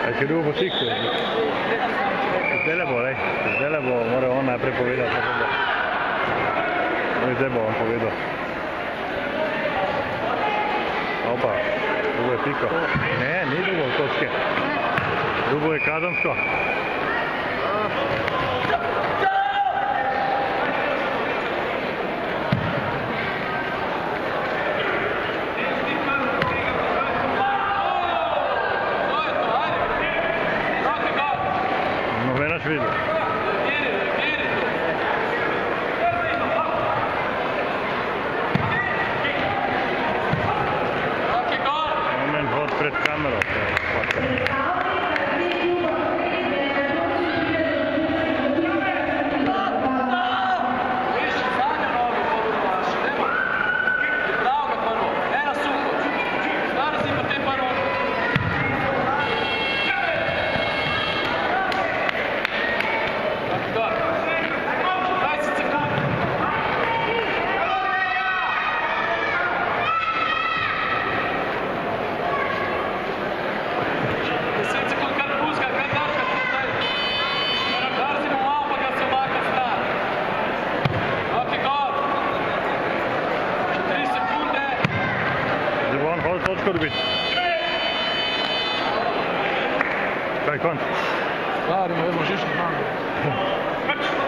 Če drugo posikte. Zdaj bo moral on najprej povedati. Zdaj bo on povedal. Opa, drugo je piko. Ne, ni drugo v točke. Drugo je Kazansko. Nobenaš videl. Moment hod pred kamero. Točko dobiti. Kaj konc? Stvarimo, jedno žišno malo.